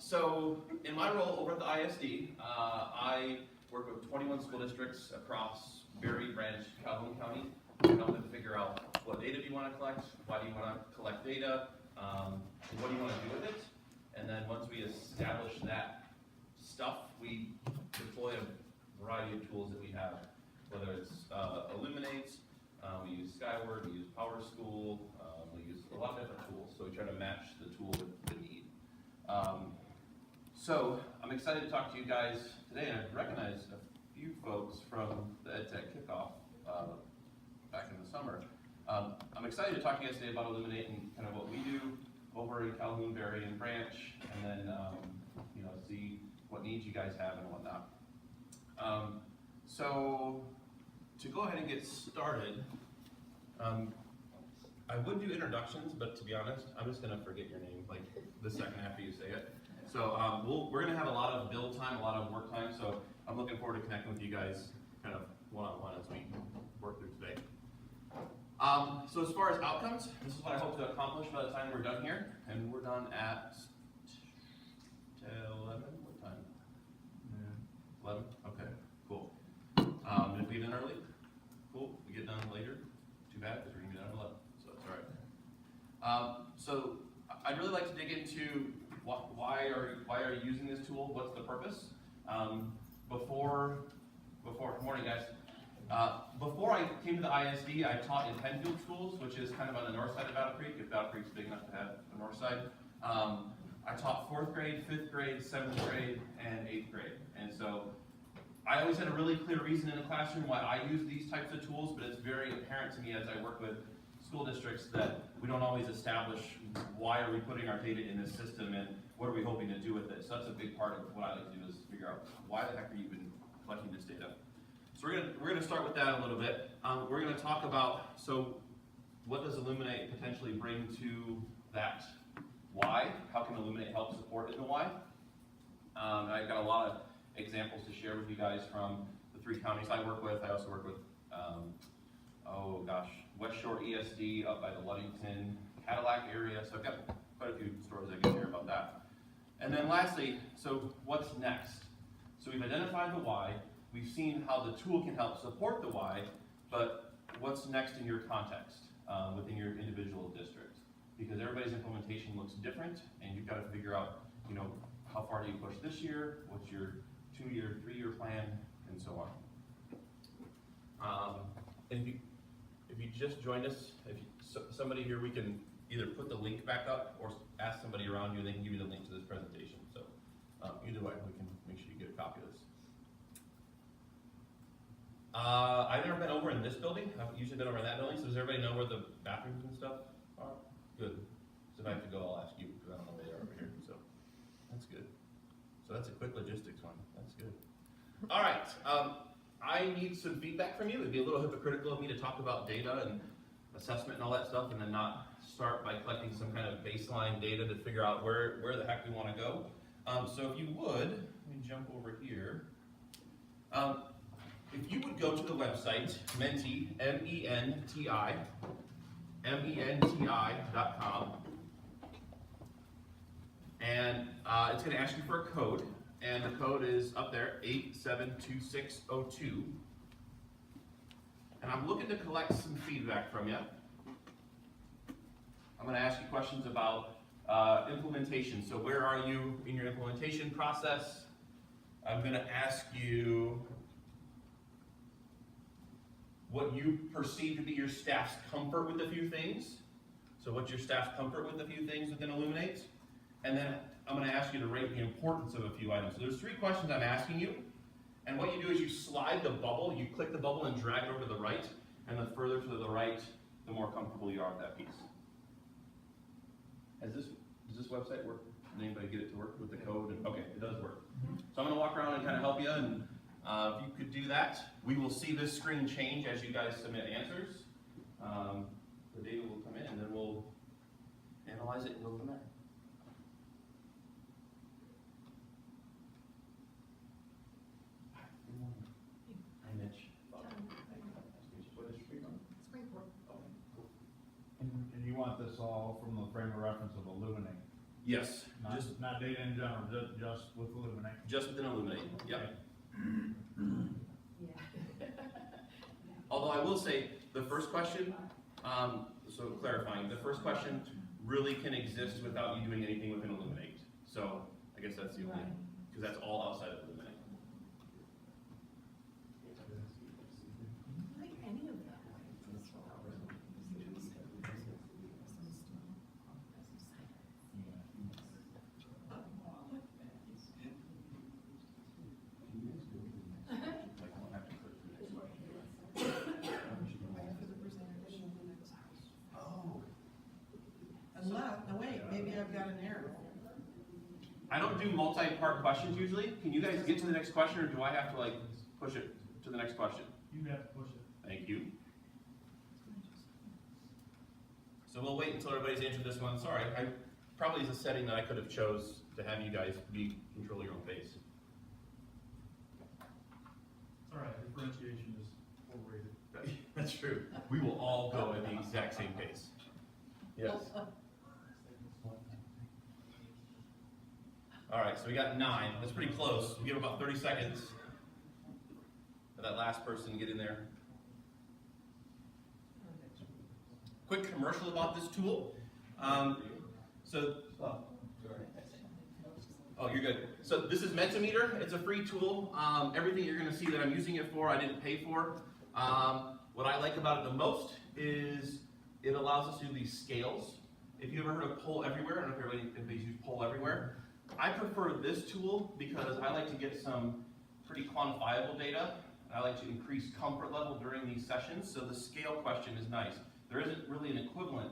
So in my role over at the ISD, I work with 21 school districts across Berry, Branch, Calhoun County to help them figure out what data do you want to collect, why do you want to collect data, what do you want to do with it, and then once we establish that stuff, we deploy a variety of tools that we have, whether it's Illuminate, we use Skyward, we use PowerSchool, we use a lot of different tools, so we try to match the tool with the need. So I'm excited to talk to you guys today, and I recognize a few folks from the EdTech kickoff back in the summer. I'm excited to talk to you guys today about Illuminate and kind of what we do over in Calhoun, Berry, and Branch, and then see what needs you guys have and whatnot. So to go ahead and get started, I would do introductions, but to be honest, I'm just going to forget your name like the second after you say it. So we're going to have a lot of build time, a lot of work time, so I'm looking forward to connecting with you guys kind of one-on-one as we work through today. So as far as outcomes, this is what I hope to accomplish by the time we're done here, and we're done at 11, what time? 11, okay, cool. And if we get in early, cool. If we get done later, too bad, because we're going to be done at 11, so that's all right. So I'd really like to dig into why are you using this tool? What's the purpose? Good morning, guys. Before I came to the ISD, I taught in Penfield schools, which is kind of on the north side of Battle Creek, if Battle Creek's big enough to have the north side. I taught 4th grade, 5th grade, 7th grade, and 8th grade. And so I always had a really clear reason in the classroom why I use these types of tools, but it's very apparent to me as I work with school districts that we don't always establish why are we putting our data in this system and what are we hoping to do with it. So that's a big part of what I like to do is figure out why the heck are you even collecting this data. So we're gonna start with that a little bit. We're gonna talk about, so what does Illuminate potentially bring to that why? How can Illuminate help support in the why? I've got a lot of examples to share with you guys from the 3 counties I work with. I also work with, West Shore ESD up by the Ludington, Cadillac area. So I've got quite a few stories I can share about that. And then lastly, so what's next? So we've identified the why. We've seen how the tool can help support the why, but what's next in your context within your individual district? Because everybody's implementation looks different, and you've got to figure out, how far do you push this year? What's your 2-year, 3-year plan, and so on. And if you just joined us, somebody here, we can either put the link back up or ask somebody around you, and they can give you the link to this presentation. So either way, we can make sure you get a copy of this. I've never been over in this building. I've usually been over in that building. So does everybody know where the bathrooms and stuff are? Good. So if I have to go, I'll ask you because I don't know where they are over here. So that's good. So that's a quick logistics one. That's good. All right. I need some feedback from you. It'd be a little hypocritical of me to talk about data and assessment and all that stuff and then not start by collecting some kind of baseline data to figure out where the heck we want to go. So if you would, let me jump over here. If you would go to the website, Menti, MENTI.com, and it's going to ask you for a code, and the code is up there, 872602. And I'm looking to collect some feedback from you. I'm going to ask you questions about implementation. So where are you in your implementation process? I'm going to ask you what you perceive to be your staff's comfort with a few things. So what's your staff's comfort with a few things within Illuminate? And then I'm going to ask you to rate the importance of a few items. So there's 3 questions I'm asking you. And what you do is you slide the bubble, you click the bubble and drag it over to the right. And the further to the right, the more comfortable you are with that piece. Does this website work? Did anybody get it to work with the code? Okay, it does work. So I'm going to walk around and kind of help you. And if you could do that, we will see this screen change as you guys submit answers. The data will come in and then we'll analyze it and go from there. Hi, Mitch. What is your on? And you want this all from the frame of reference of Illuminate? Yes, Not data in general, just with Illuminate. just within Illuminate, yep. Yeah. Although I will say, the first question, so clarifying, the first question really can exist without you doing anything within Illuminate. So I guess that's the only, because that's all outside of Illuminate. Like any of that. No wait, maybe I've got an error. I don't do multi-part questions usually. Can you guys get to the next question, or do I have to like push it to the next question? You have to push it. Thank you. So we'll wait until everybody's answered this one. Sorry, I probably is a setting that I could have chose to have you guys be control your own pace. All right, differentiation is overrated. That's true. We will all go at the exact same pace. Yes. All right, so we got 9. That's pretty close. We give about 30 seconds for that last person to get in there. Quick commercial about this tool. Oh, you're good. So this is Mentimeter. It's a free tool. Everything you're going to see that I'm using it for, I didn't pay for. What I like about it the most is it allows us to do these scales. If you ever heard of Poll Everywhere, I don't know if everybody's used Poll Everywhere. I prefer this tool because I like to get some pretty quantifiable data. I like to increase comfort level during these sessions, so the scale question is nice. There isn't really an equivalent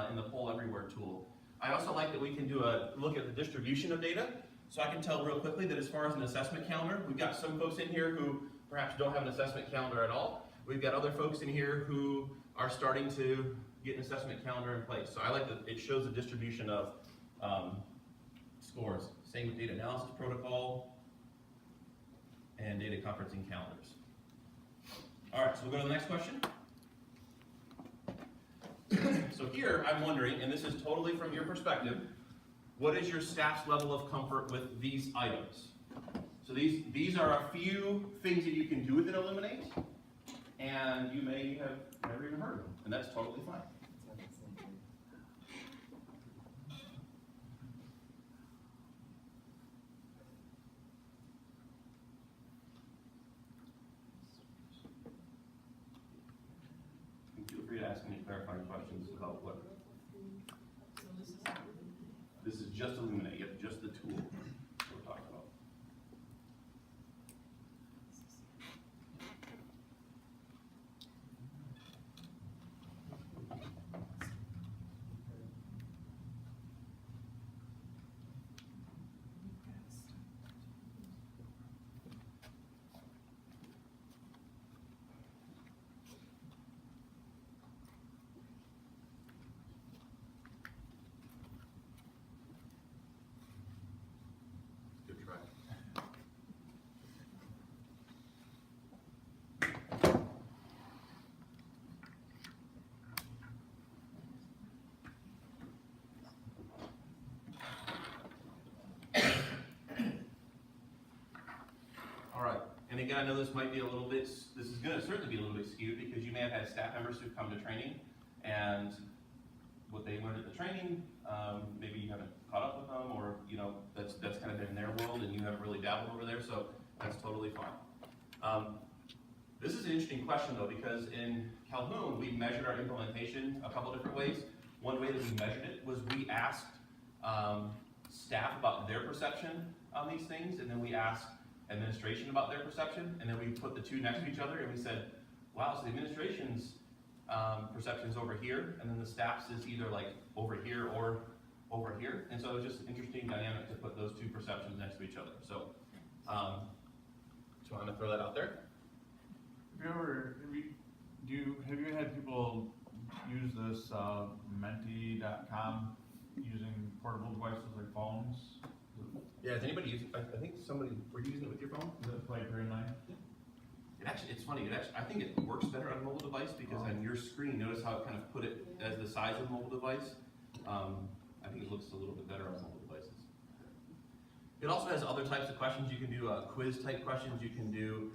in the Poll Everywhere tool. I also like that we can do a look at the distribution of data, so I can tell real quickly that as far as an assessment calendar, we've got some folks in here who perhaps don't have an assessment calendar at all. We've got other folks in here who are starting to get an assessment calendar in place. So I like that it shows the distribution of scores. Same with data analysis protocol and data conferencing calendars. All right, so we'll go to the next question. So here I'm wondering, and this is totally from your perspective, what is your staff's level of comfort with these items? So these are a few things that you can do within Illuminate, and you may have never even heard of them, and that's totally fine. Feel free to ask any clarifying questions about what. So This is just Illuminate, yep, just the tool that we're talking about. Good try. All right, and again, I know this might be a little bit, this is going to certainly be a little bit skewed because you may have had staff members who've come to training, and what they learned at the training, maybe you haven't caught up with them, or that's kind of been their world, and you haven't really dabbled over there, so that's totally fine. This is an interesting question though, because in Calhoun we measured our implementation a couple different ways. One way that we measured it was we asked staff about their perception on these things, and then we asked administration about their perception, and then we put the two next to each other, and we said, wow, so the administration's perception is over here, and then the staff's is either like over here or over here, and so it was just an interesting dynamic to put those two perceptions next to each other. So, just wanted to throw that out there. Have you had people use this menti.com using portable devices like phones? Yeah, is anybody using, I think somebody, were you using it with your phone? Is it like green line? It's funny, I think it works better on a mobile device because on your screen, notice how it kind of put it as the size of a mobile device. I think it looks a little bit better on mobile devices. It also has other types of questions. You can do quiz type questions. You can do,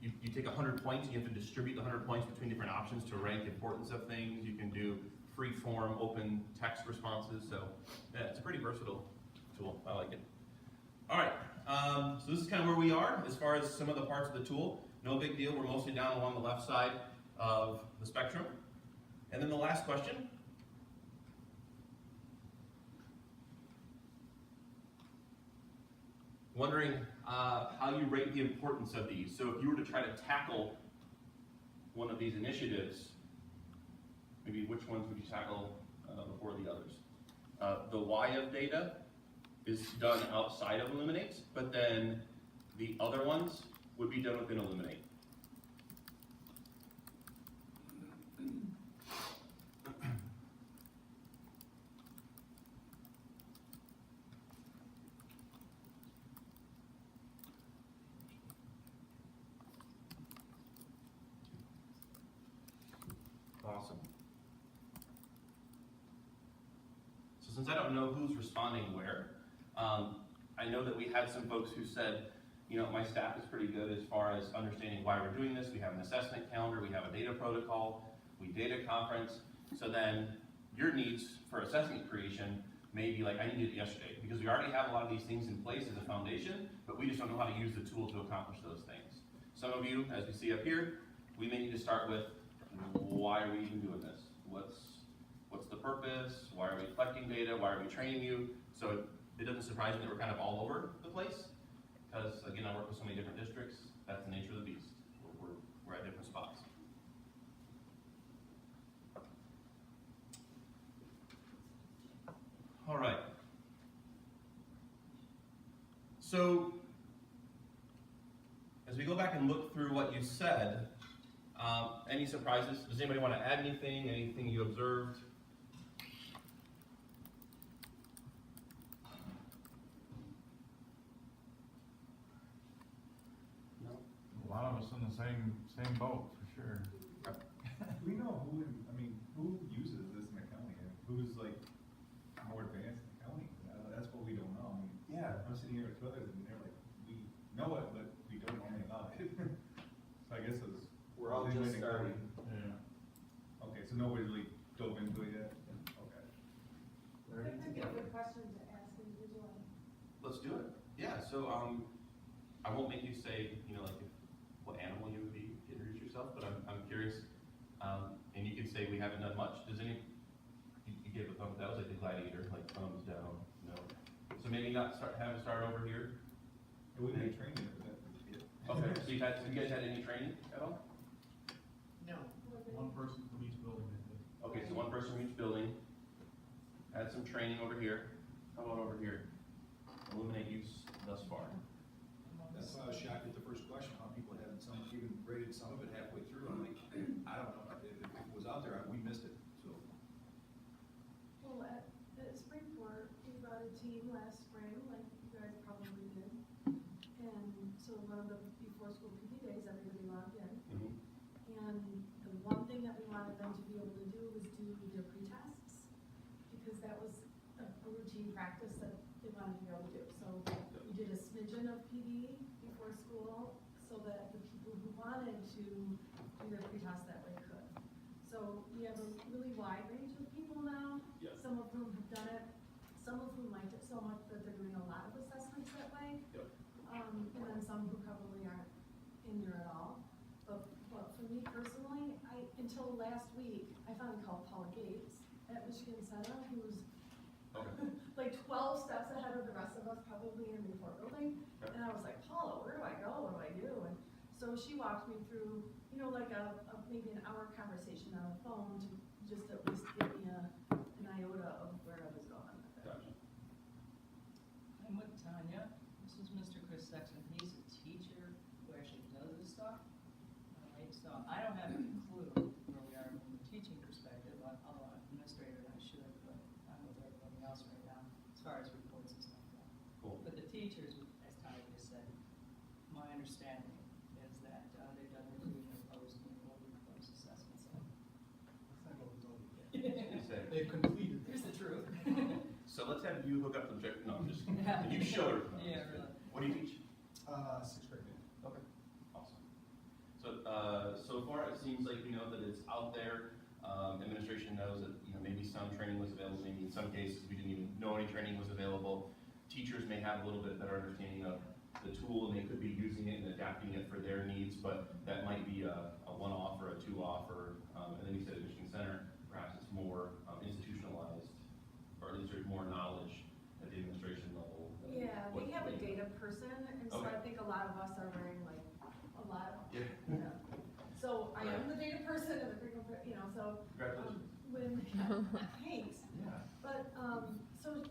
you take 100 points, you have to distribute the 100 points between different options to rank importance of things. You can do free form, open text responses. So yeah, it's a pretty versatile tool. I like it. All right, so this is kind of where we are as far as some of the parts of the tool. No big deal, we're mostly down along the left side of the spectrum. And then the last question. Wondering how you rate the importance of these. So if you were to try to tackle one of these initiatives, maybe which ones would you tackle before the others? The why of data is done outside of Illuminate, but then the other ones would be done within Illuminate. Awesome. So since I don't know who's responding where, I know that we had some folks who said, you know, my staff is pretty good as far as understanding why we're doing this. We have an assessment calendar, we have a data protocol, we data conference. So then your needs for assessment creation may be like, I need it yesterday, because we already have a lot of these things in place as a foundation, but we just don't know how to use the tool to accomplish those things. Some of you, as we see up here, we may need to start with, why are we even doing this? What's the purpose? Why are we collecting data? Why are we training you? So it doesn't surprise me that we're kind of all over the place, because again, I work with so many different districts. That's the nature of the beast. We're at different spots. All right. So as we go back and look through what you said, any surprises? Does anybody want to add anything? Anything you observed? No. A lot of us in the same boat, for sure. We know who uses this in the county, and who's like more advanced in the county. That's what we don't know. Yeah. I'm sitting here with two others, and they're like, we know it, but we don't know anything about it. So I guess it's. We're all just starting. Yeah. Okay, so nobody's really dove into it yet? Okay. That could be a good question to ask individually. Let's do it. Yeah. So I won't make you say, you know, like what animal you would be to introduce yourself, but I'm curious. And you can say we haven't done much. Does any? You gave a thumbs. That was like the gladiator, like thumbs down. No. So maybe not have it start over here. We didn't train it, but Okay. So you guys had any training at all? No. One person from each building, I think. Okay, so one person from each building. Had some training over here. How about over here? Illuminate use thus far. That's why I was shocked at the first question, how people hadn't even rated some of it halfway through. I'm like, I don't know, if it was out there, we missed it, so. Well, at Springport, we brought a team last spring, like you guys probably did. And so one of the before school PD days, everybody logged in. And the one thing that we wanted them to be able to do was do their pre-tests, because that was a routine practice that they wanted to be able to do. So we did a smidgen of PD before school, so that the people who wanted to do their pre-test that way could. So we have a really wide range of people now, Yep. some of whom have done it, some of whom liked it so much that they're doing a lot of assessments that way. Yep. And then some who probably aren't in there at all. But for me personally, until last week, I finally called Paula Gates at Michigan Center, who's Okay. like 12 steps ahead of the rest of us, probably in the report building. Okay. And I was like, Paula, where do I go? What do I do? And so she walked me through, you know, like maybe an hour conversation on the phone to just at least give me an iota of where I was going with it. Gotcha. I'm with Tanya. This is Mr. Chris Sexton. He's a teacher who actually does this stuff. Alright, so I don't have a clue where we are from the teaching perspective, although I'm administrator and I should, but I'm with everybody else right now, as far as reports and stuff go. Cool. But the teachers, as Tanya just said, my understanding is that they've done their pre and post and post assessments. So. Let's not go with those. Say. They've completed. Here's the truth. So let's have you hook up the object, no, I'm just, and you show her. No, Yeah, just kidding. really. What do you teach? Sixth grade. Okay, awesome. So, so far it seems like we know that it's out there. Administration knows that, you know, maybe some training was available, maybe in some cases we didn't even know any training was available. Teachers may have a little bit better understanding of the tool and they could be using it and adapting it for their needs, but that might be a one-off or a two-off, or, and then you said at Michigan Center, perhaps it's more institutionalized, or at least there's more knowledge at the administration level. than Yeah, what we have a they- data person, and so I Okay. think a lot of us are wearing like, a lot of, Yeah. yeah. So I am the data person and the frequent, you know, so, Congratulations. when, thanks. Yeah. But, so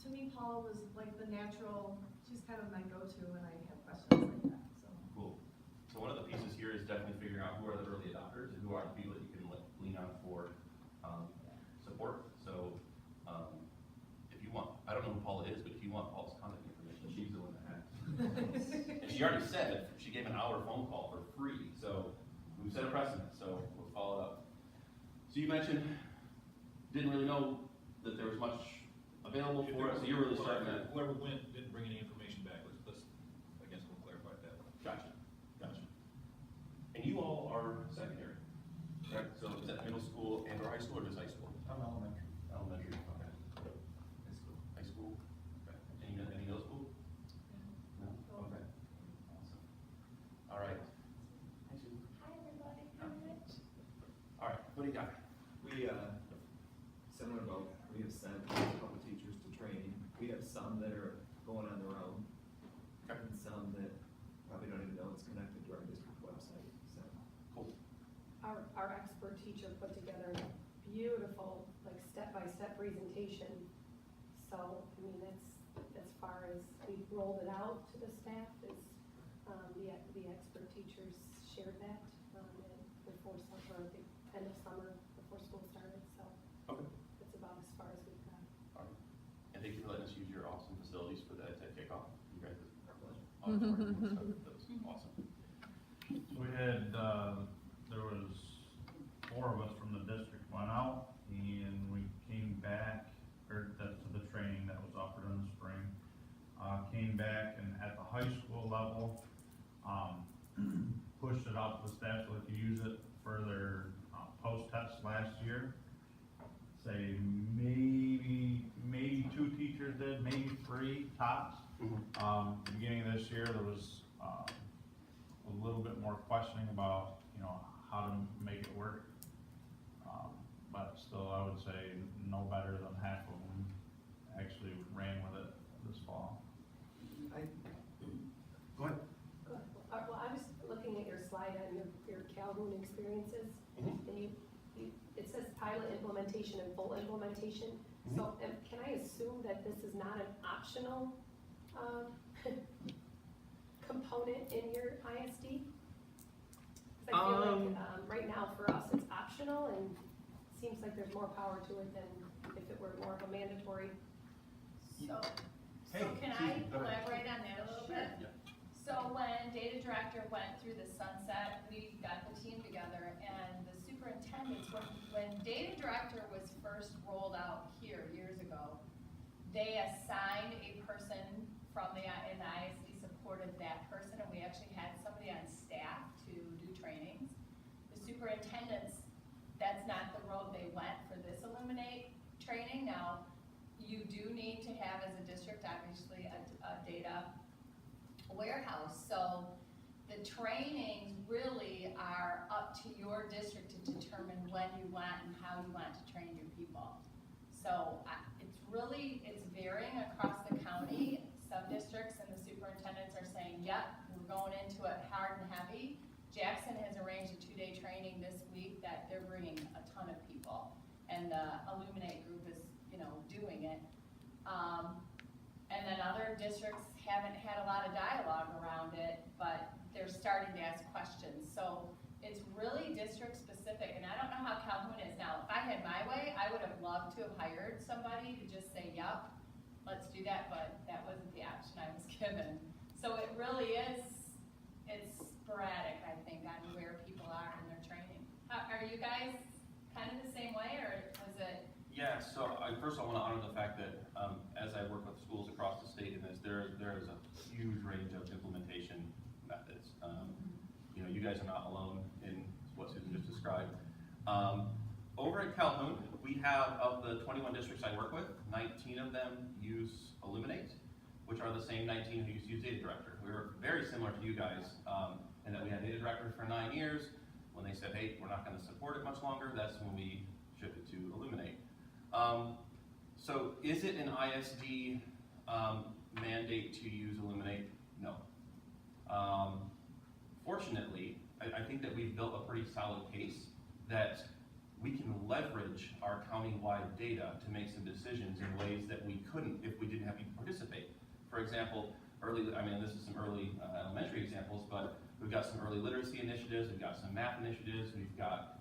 to me, Paula was like the natural, she's kind of my go-to when I have questions like that, so. Cool. So one of the pieces here is definitely figuring out who are the early adopters and who are the people that you can lean on for support. So if you want, I don't know who Paula is, but if you want Paula's contact information, she's the one that has. And she already said that she gave an hour phone call for free, so we've set a precedent, so we'll follow it up. So you mentioned, didn't really know that there was much available for us, so you're really starting to. Whoever went didn't bring any information back, let's, I guess we'll clarify that. Gotcha, gotcha. And you all are secondary, correct? So is that middle school and or high school, or just high school? I'm elementary. Elementary, okay. High school, okay. Any middle school? No? Okay. Awesome. All right. Hi, Sue. Hi, everybody. All right, what do you got? We, similar boat, we have sent a couple teachers to training. We have some that are going on their own, Okay. and some that probably don't even know it's connected to our district website, so. Cool. Our expert teacher put together a beautiful, like, step-by-step presentation. So, I mean, that's, as far as we've rolled it out to the staff, is, the expert teachers shared that, before summer, at the end of summer, before school started, so. Okay. It's about as far as we've got. All right. And thank you for letting us use your awesome facilities for that kickoff. You guys did Our pleasure. that was awesome. So we had, there was 4 of us from the district went out, and we came back, or to the training that was offered in the spring. Came back and at the high school level, pushed it out to the staff so they could use it for their post-test last year. Say maybe 2 teachers did, maybe 3 tops. Beginning of this year, there was a little bit more questioning about, you know, how to make it work. But still, I would say no better than half of them actually ran with it this fall. Go ahead. Good. Well, I was looking at your slide on your Calhoun experiences, Mhm. and it says pilot implementation and full implementation. So, can I assume that this is not an optional, component in your ISD? 'Cause I feel like, right now for us, it's optional, and it seems like there's more power to it than if it were more of a mandatory. So Hey, can Susan, I go ahead. elaborate on that a little bit? Yeah. So when data director went through the sunset, we got the team together, and the superintendents, when data director was first rolled out here years ago, they assigned a person from in the ISD supported that person, and we actually had somebody on staff to do trainings. The superintendents, that's not the road they went for this Illuminate training. Now, you do need to have, as a district, obviously, a data warehouse. So the trainings really are up to your district to determine when you want and how you want to train your people. So it's varying across the county. Some districts and the superintendents are saying, yep, we're going into it hard and heavy. Jackson has arranged a 2-day training this week that they're bringing a ton of people. And the Illuminate group is, doing it. And then other districts haven't had a lot of dialogue around it, but they're starting to ask questions. So it's really district specific, and I don't know how Calhoun is now. If I had my way, I would have loved to have hired somebody to just say, yep, let's do that, but that wasn't the option I was given. So it really is, it's sporadic, I think, on where people are in their training. Are you guys kind of the same way, or was it? Yeah, Yeah, so first I want to honor the fact that as I work with schools across the state in this, there is a huge range of implementation methods. You know, you guys are not alone in what Susan just described. Over at Calhoun, we have, of the 21 districts I work with, 19 of them use Illuminate, which are the same 19 who used to use Data Director. We were very similar to you guys in that we had Data Director for 9 years. When they said, hey, we're not going to support it much longer, that's when we shifted to Illuminate. So is it an ISD mandate to use Illuminate? No. Fortunately, I think that we've built a pretty solid case that we can leverage our county-wide data to make some decisions in ways that we couldn't if we didn't have people participate. For example, this is some early elementary examples, but we've got some early literacy initiatives, we've got some math initiatives, we've got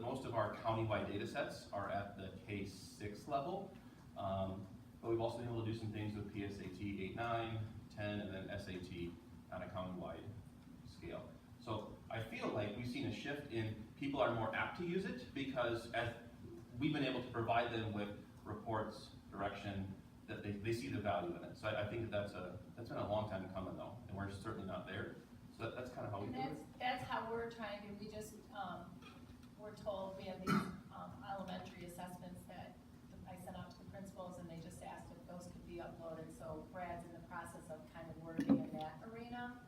most of our county-wide data sets are at the K-6 level, but we've also been able to do some things with PSAT 8, 9, 10, and then SAT on a county-wide scale. So I feel like we've seen a shift in people are more apt to use it because as we've been able to provide them with reports, direction, that they see the value in it. So I think that's been a long time coming though, and we're certainly not there. So that's kind of how we do it. That's how we're trying to, we just, we're told we have these elementary assessments that I sent out to the principals and they just asked if those could be uploaded. So Brad's in the process of kind of working in that arena.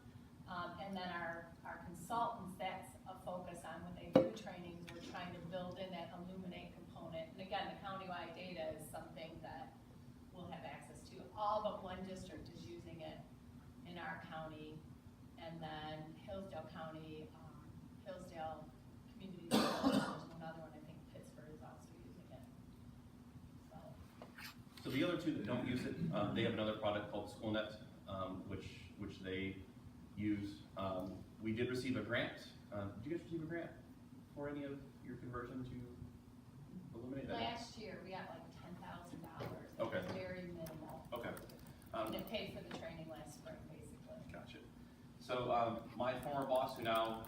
And then our consultants, that's a focus on when they do trainings, we're trying to build in that Illuminate component. And again, the countywide data is something that we'll have access to. All but one district is using it in our county. And then Hillsdale County, Hillsdale Community College, there's another one, I think Pittsburgh is also using it. So the other two that don't use it, they have another product called SchoolNet, which they use. We did receive a grant. Did you guys receive a grant for any of your conversion to Illuminate? Last year, we got like $10,000. Okay. It was very minimal. Okay. And it paid for the training last spring, basically. Gotcha. So my former boss, who now,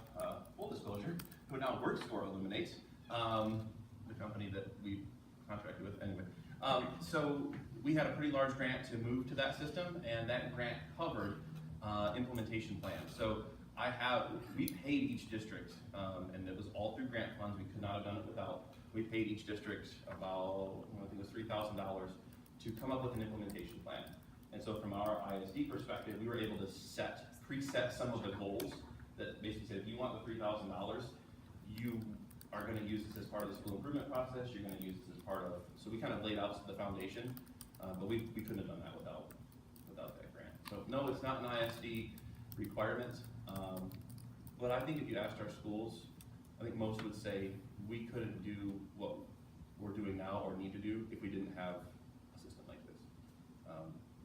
full disclosure, who now works for Illuminate, the company that we contracted with, anyway. So we had a pretty large grant to move to that system, and that grant covered implementation plans. So we paid each district, and it was all through grant funds. We could not have done it without. We paid each district about, I think it was $3,000 to come up with an implementation plan. And so from our ISD perspective, we were able to preset some of the goals that basically said, if you want the $3,000, you are going to use this as part of the school improvement process, you're going to use this as part of, so we kind of laid out the foundation, but we couldn't have done that without that grant. So no, it's not an ISD requirement, but I think if you asked our schools, I think most would say we couldn't do what we're doing now or need to do if we didn't have a system like this.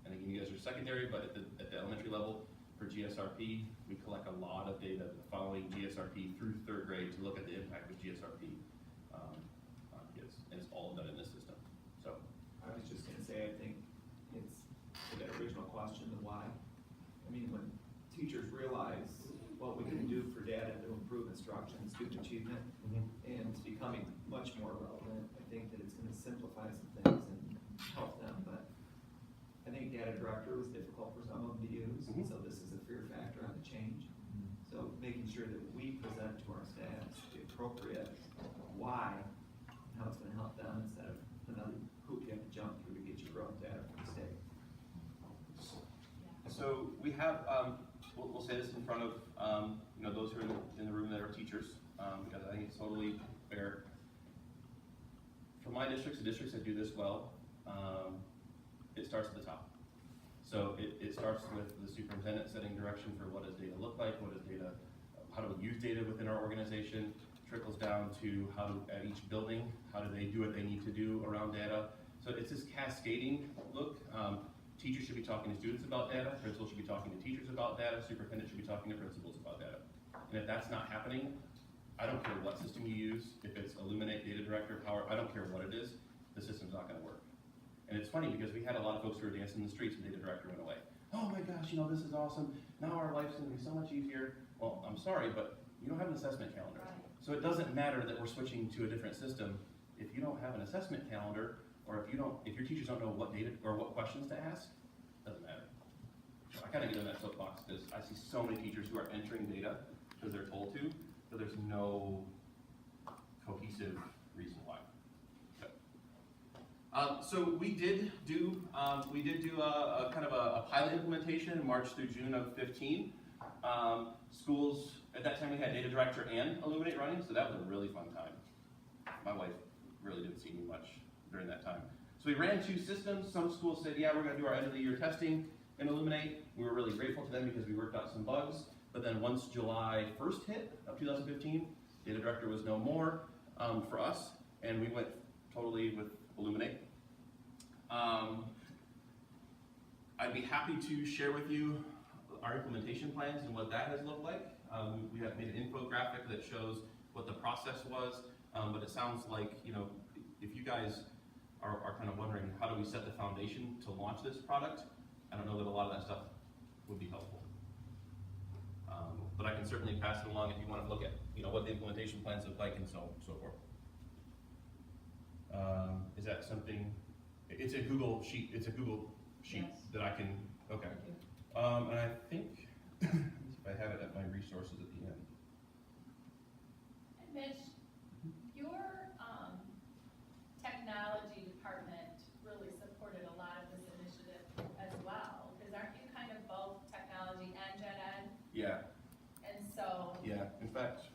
And again, you guys are secondary, but at the elementary level, for GSRP, we collect a lot of data following GSRP through 3rd grade to look at the impact of GSRP on kids, and it's all done in this system. So I was just gonna say, I think it's to that original question, the why. I mean, when teachers realize what we can do for data to improve instruction, student achievement, and it's becoming much more relevant, I think that it's gonna simplify some things and help them, but I think Data Director was difficult for some of them to use, so this is a fear factor on the change. So making sure that we present to our staff the appropriate why, and how it's gonna help them instead of another hoop you have to jump through to get your own data from the state. So we have, we'll say this in front of those who are in the room that are teachers, because I think it's totally fair. For my districts, the districts that do this well, it starts at the top. So it starts with the superintendent setting direction for what does data look like, how do we use data within our organization, trickles down to at each building, how do they do what they need to do around data. So it's this cascading look. Teachers should be talking to students about data, principals should be talking to teachers about data, superintendent should be talking to principals about data. And if that's not happening, I don't care what system you use, if it's Illuminate, Data Director, Power, I don't care what it is, the system's not gonna work. And it's funny because we had a lot of folks who were dancing in the streets when Data Director went away. Oh my gosh, this is awesome, now our life's gonna be so much easier. Well, I'm sorry, but you don't have an assessment calendar. Right. So it doesn't matter that we're switching to a different system if you don't have an assessment calendar, or if your teachers don't know what data or what questions to ask, doesn't matter. So I kind of get in that soapbox because I see so many teachers who are entering data because they're told to, but there's no cohesive reason why. So we did do a kind of a pilot implementation in March through June of 15. Schools, at that time we had Data Director and Illuminate running, so that was a really fun time. My wife really didn't see me much during that time. So we ran 2 systems. Some schools said, yeah, we're gonna do our end of the year testing in Illuminate. We were really grateful to them because we worked out some bugs. But then once July 1st hit of 2015, Data Director was no more for us, and we went totally with Illuminate. I'd be happy to share with you our implementation plans and what that has looked like. We have made an infographic that shows what the process was, but it sounds like, you know, if you guys are kind of wondering how do we set the foundation to launch this product, I don't know that a lot of that stuff would be helpful. But I can certainly pass it along if you want to look at, you know, what the implementation plans look like and so forth. Is that something? It's a Google sheet. It's a Google sheet Yes. that I can. Okay. Thank you. And I think let me see if I have it at my resources at the end. And Mitch, your technology department really supported a lot of this initiative as well, because aren't you kind of both technology and gen ed? Yeah. And so, Yeah. In fact,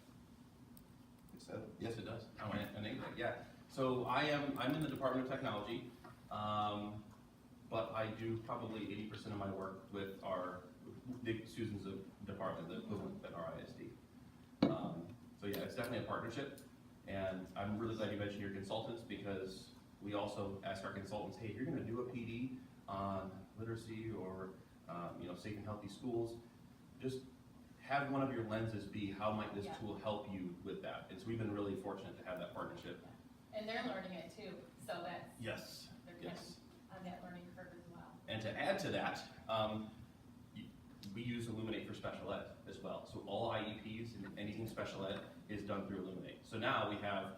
it said, yes, it does. Oh, I named it. Yeah. So I'm in the Department of Technology, but I do probably 80% of my work with Susan's department, the equivalent at our ISD. So yeah, it's definitely a partnership, and I'm really glad you mentioned your consultants because we also ask our consultants, hey, if you're going to do a PD on literacy or you know, safe and healthy schools, just have one of your lenses be how might this Yeah. tool help you with that. And so we've been really fortunate to have that partnership. and they're learning it too, so that's, Yes. they're kind Yes. of on that learning curve as well. And to add to that, we use Illuminate for special ed as well. So all IEPs and anything special ed is done through Illuminate. So now we have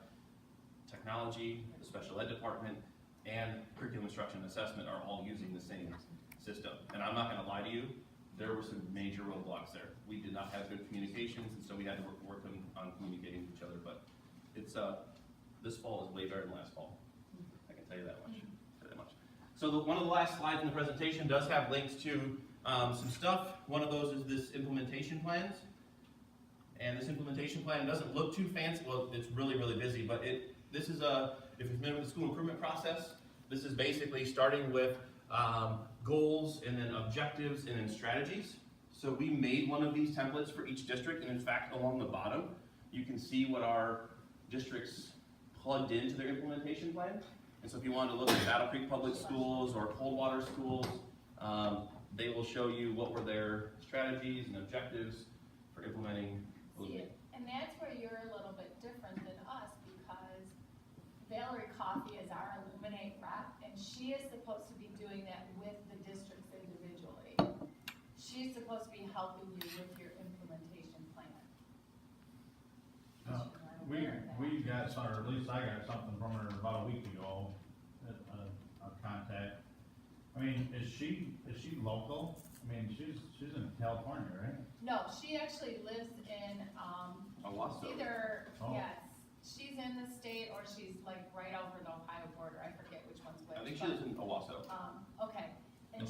technology, the special ed department, and curriculum instruction and assessment are all using the same system. And I'm not gonna lie to you, there were some major roadblocks there. We did not have good communications, and so we had to work on communicating with each other. But it's this fall is way better than last fall. I can tell you that much. So one of the last slides in the presentation does have links to some stuff. One of those is this implementation plans. And this implementation plan doesn't look too fancy. Well, it's really, really busy, but this is if you're familiar with the school improvement process, this is basically starting with goals and then objectives and then strategies. So we made one of these templates for each district, and in fact, along the bottom, you can see what our districts plugged into their implementation plan. And so if you wanted to look at Battle Creek Public Schools or Coldwater Schools, they will show you what were their strategies and objectives for implementing Illuminate. And that's where you're a little bit different than us, because Valerie Coffey is our Illuminate rep, and she is supposed to be doing that with the districts individually. She's supposed to be helping you with your implementation plan. We got some, or at least I got something from her about a week ago, a contact. I mean, is she local? I mean, she's in California, right? No, she actually lives in, Owasso. either, Oh. yes, she's in the state or she's like right over the Ohio border. I forget which one's which. I think she but, lives in Owasso. Okay, and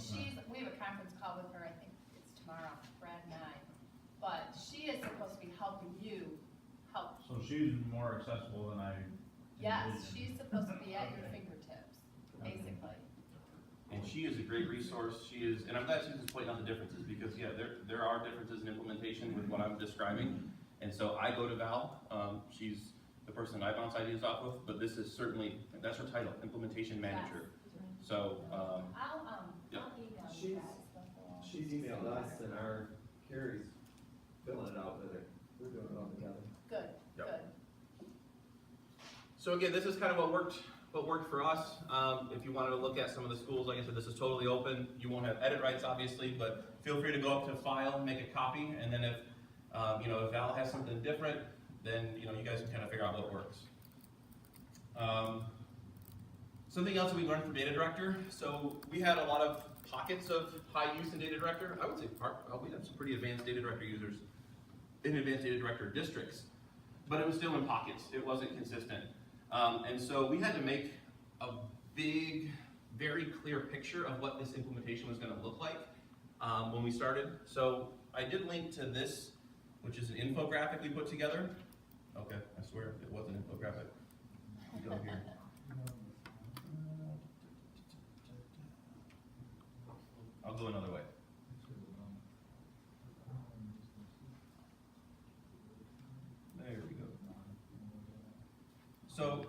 we have a conference call with her, I think it's tomorrow, Brad and I. But she is supposed to be helping you help. So she's more accessible than I Yes, envisioned. she's supposed to be at your fingertips, Okay. basically. And she is a great resource. She is, and I'm glad Susan's pointing out the differences because yeah, there are differences in implementation with what I'm describing. And so I go to Val. She's the person I bounce ideas off of, but this is certainly, that's her title, implementation manager. So, I'll yeah. email you She's- guys. She's emailed us and our Carrie's filling it out with her. We're doing it all together. Good, Yep. good. So again, this is kind of what worked for us. If you wanted to look at some of the schools, like I said, this is totally open. You won't have edit rights, obviously, but feel free to go up to File, make a copy, and then if if Val has something different, then you guys can kind of figure out what works. Something else that we learned from Data Director, so we had a lot of pockets of high use in Data Director. I would say we have some pretty advanced Data Director users in advanced Data Director districts, but it was still in pockets. It wasn't consistent. And so we had to make a big, very clear picture of what this implementation was gonna look like when we started. So I did link to this, which is an infographic we put together. Okay, I swear it was an infographic. Go here. I'll go another way. There we go. So,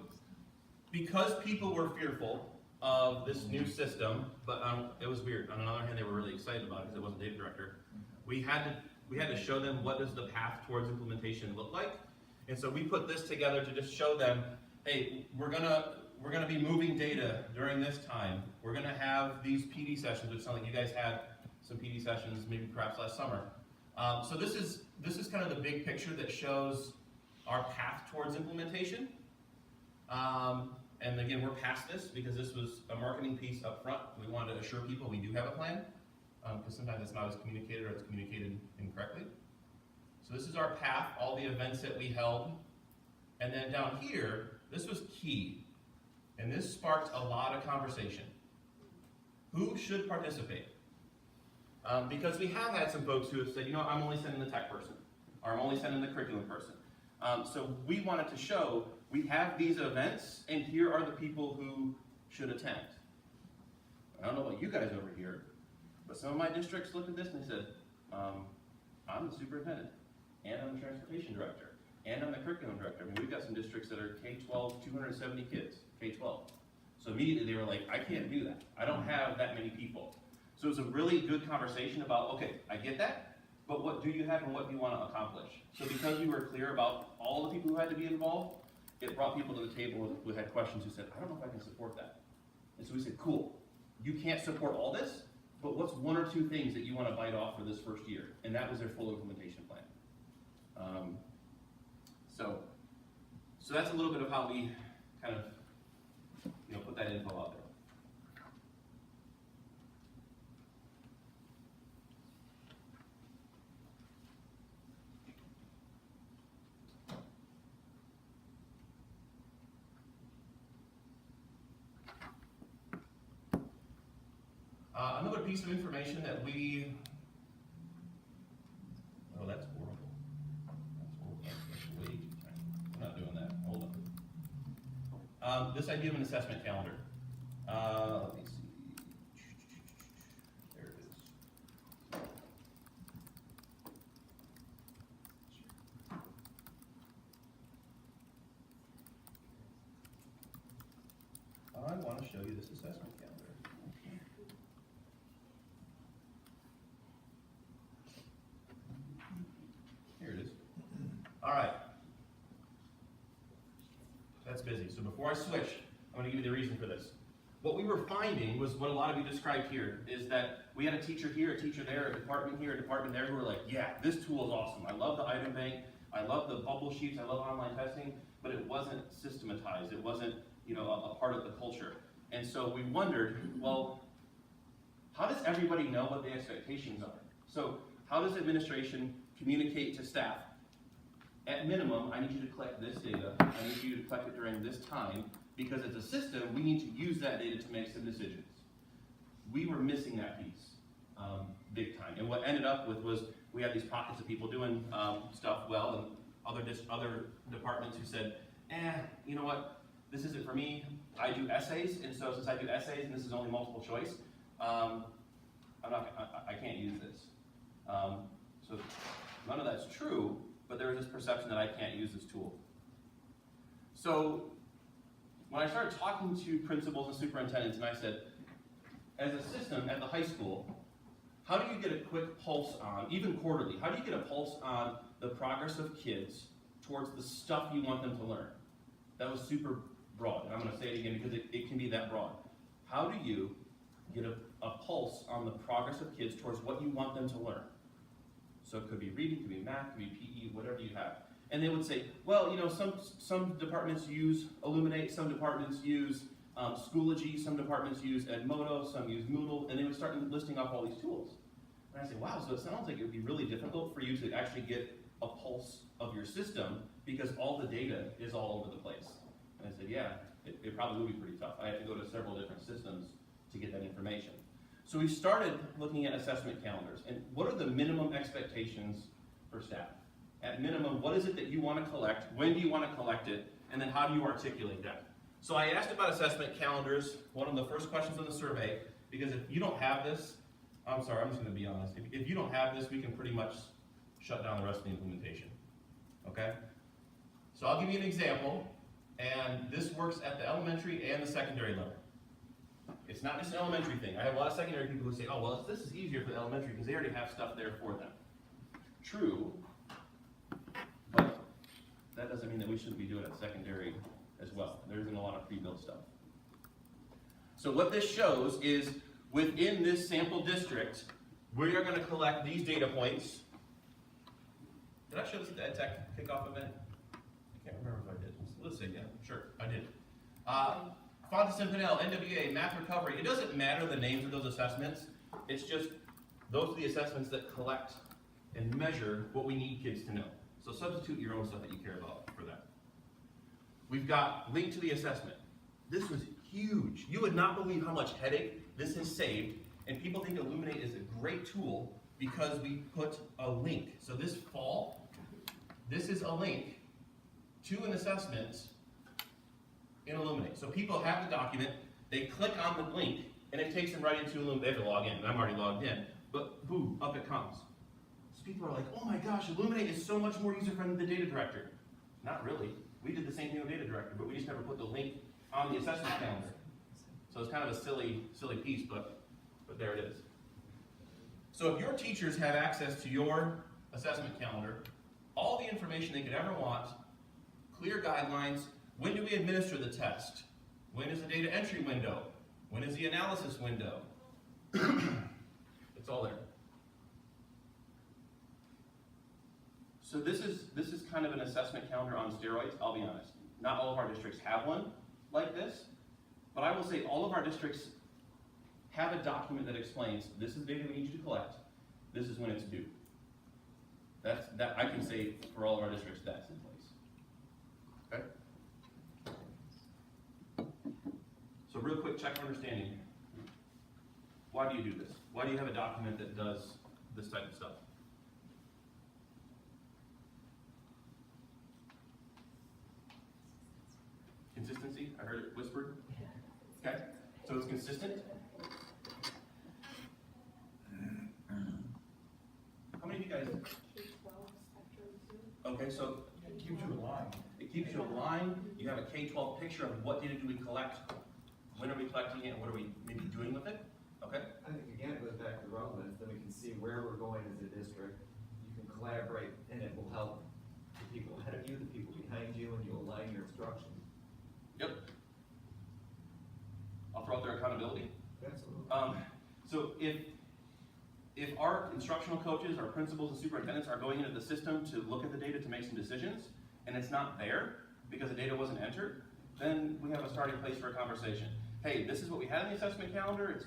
because people were fearful of this new system, but it was weird. On the other hand, they were really excited about it because it wasn't Data Director. We had to show them what does the path towards implementation look like. And so we put this together to just show them, hey, we're gonna be moving data during this time. We're gonna have these PD sessions, which sound like you guys had some PD sessions, maybe perhaps last summer. So this is kind of the big picture that shows our path towards implementation. And again, we're past this because this was a marketing piece up front. We wanted to assure people we do have a plan, because sometimes it's not as communicated or it's communicated incorrectly. So this is our path, all the events that we held. And then down here, this was key. And this sparked a lot of conversation. Who should participate? Because we have had some folks who have said, you know, I'm only sending the tech person, or I'm only sending the curriculum person. So we wanted to show, we have these events, and here are the people who should attend. I don't know about you guys over here, but some of my districts looked at this and they said, I'm the superintendent, and I'm the transportation director, and I'm the curriculum director. I mean, we've got some districts that are K-12, 270 kids, K-12. So immediately they were like, I can't do that. I don't have that many people. So it was a really good conversation about, okay, I get that, but what do you have and what do you want to accomplish? So because we were clear about all the people who had to be involved, it brought people to the table who had questions who said, I don't know if I can support that. And so we said, cool, you can't support all this, but what's one or two things that you want to bite off for this first year? And that was their full implementation plan. So that's a little bit of how we kind of, put that info out there. Another piece of information that that's horrible. That's horrible. That's way too tiny. I'm not doing that. Hold on. This idea of an assessment calendar. Let me see. There it is. I want to show you this assessment calendar. Here it is. All right. That's busy. So before I switch, I'm going to give you the reason for this. What we were finding was what a lot of you described here, is that we had a teacher here, a teacher there, a department here, a department there, who were like, yeah, this tool is awesome. I love the item bank. I love the bubble sheets. I love online testing, but it wasn't systematized. It wasn't, a part of the culture. And so we wondered, well, how does everybody know what the expectations are? So how does administration communicate to staff? At minimum, I need you to collect this data. I need you to collect it during this time, because as a system, we need to use that data to make some decisions. We were missing that piece big time. And what ended up with was we had these pockets of people doing stuff well, and other departments who said, you know what? This isn't for me. I do essays, and so since I do essays and this is only multiple choice, I can't use this. So none of that's true, but there was this perception that I can't use this tool. So when I started talking to principals and superintendents, and I said, as a system at the high school, how do you get a quick pulse on, even quarterly, how do you get a pulse on the progress of kids towards the stuff you want them to learn? That was super broad, and I'm going to say it again because it can be that broad. How do you get a pulse on the progress of kids towards what you want them to learn? So it could be reading, it could be math, it could be PE, whatever you have. and they would say, well, you know, some departments use Illuminate, some departments use Schoology, some departments use Edmodo, some use Moodle, and they would start listing off all these tools. And I say, wow, so it sounds like it would be really difficult for you to actually get a pulse of your system because all the data is all over the place. And I said, yeah, it probably would be pretty tough. I have to go to several different systems to get that information. So we started looking at assessment calendars, and what are the minimum expectations for staff? At minimum, what is it that you want to collect? When do you want to collect it? And then how do you articulate that? So I asked about assessment calendars, one of the first questions on the survey, because if you don't have this, I'm sorry, I'm just going to be honest. If you don't have this, we can pretty much shut down the rest of the implementation. Okay? So I'll give you an example, and this works at the elementary and the secondary level. It's not just an elementary thing. I have a lot of secondary people who say, oh, well, this is easier for the elementary because they already have stuff there for them. True, but that doesn't mean that we shouldn't be doing it at secondary as well. There isn't a lot of pre-built stuff. So what this shows is within this sample district, we are going to collect these data points. Did I show this at the Ed Tech kickoff event? I can't remember if I did. Let's see, yeah, sure, I did. Fontes and Pinnell, NWA, Math Recovery. It doesn't matter the names of those assessments. It's just those are the assessments that collect and measure what we need kids to know. So substitute your own stuff that you care about for that. We've got link to the assessment. This was huge. You would not believe how much headache this has saved, and people think Illuminate is a great tool because we put a link. So this fall, this is a link to an assessment in Illuminate. So people have the document, they click on the link, and it takes them right into Illuminate. They have to log in, and I'm already logged in, but boom, up it comes. So people are like, oh my gosh, Illuminate is so much more user-friendly than Data Director. Not really. We did the same thing with Data Director, but we just never put the link on the assessment calendar. So it's kind of a silly piece, but there it is. So if your teachers have access to your assessment calendar, all the information they could ever want, clear guidelines, when do we administer the test? When is the data entry window? When is the analysis window? It's all there. So this is kind of an assessment calendar on steroids, I'll be honest. Not all of our districts have one like this, but I will say all of our districts have a document that explains this is the data we need you to collect, this is when it's due. That I can say for all of our districts that's in place. Okay? So real quick, check for understanding. Why do you do this? Why do you have a document that does this type of stuff? Consistency? I heard it whispered. Okay? So it's consistent? How many of you guys? K-12 spectrum too. Okay, so It keeps you in line. it keeps you aligned. You have a K-12 picture of what data do we collect, when are we collecting it, and what are we maybe doing with it? Okay? I think again, it goes back to relevance, then we can see where we're going as a district. You can collaborate, and it will help the people ahead of you, the people behind you, and you align your instructions. Yep. I'll throw out their accountability. Absolutely. So if our instructional coaches, our principals and superintendents are going into the system to look at the data to make some decisions, and it's not there because the data wasn't entered, then we have a starting place for a conversation. Hey, this is what we had in the assessment calendar. It's,